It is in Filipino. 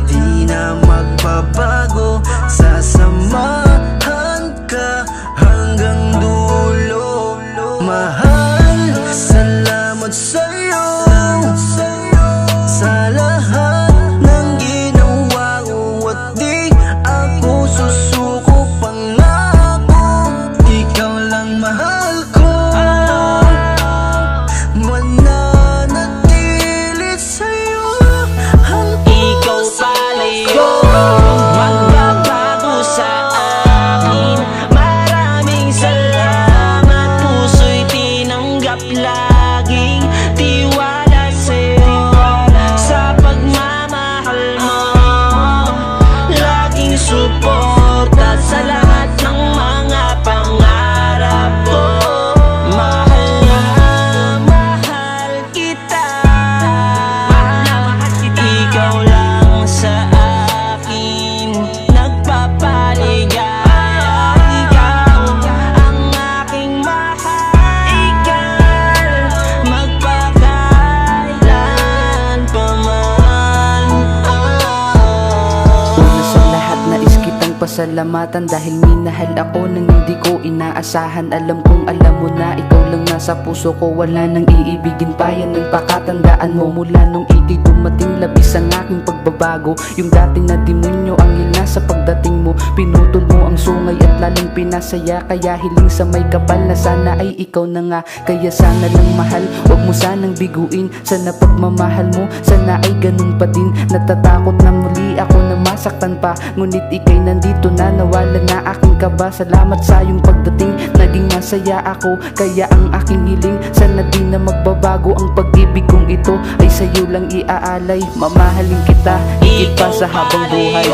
di na magbabago. Sasamahan ka hanggang dulo. Mahal, salamat sa'yo sa lahat ng ginawa ko, at di ako susuko. Pangako, ikaw lang mahal ko, mananatili sa'yo ang Ikaw palayo, magbabago sa akin. Maraming salamat, puso'y tinanggap. Laging tiwala sa'yo, sa pagmamahal mo. Laging suporta sa lahat ng mga pangarap ko. Mahal na mahal kita, ikaw lang sa akin nagpapaligaya. Ikaw ang aking mahal, magpakailan pa man. Una sa lahat, nais kitang pasalamatan dahil minahal ako nang hindi ko inaasahan. Alam kong alam mo na ikaw lang nasa puso ko, wala nang iibigin pa, yan ang pakatandaan mo. Mula nung ika'y dumating, labis ang aking pagbabago. Yung dating na demonyo ang ina sa pagdating mo. Pinutol mo ang sungay at lalong pinasaya, kaya hiling sa may kapal na sana ay ikaw na nga. Kaya sana lang mahal, wag mo sanang biguin. Sana pagmamahal mo, sana ay ganun pa din. Natatakot na muli ako na masaktan pa, ngunit ika'y nandito na, nawala na aking kaba. Salamat sa iyong pagdating, naging masaya ako. Kaya ang aking hiling, sana di na magbabago. Ang pag-ibig kong ito ay sa'yo lang iaalay. Mamahalin kita, higit pa sa habang buhay.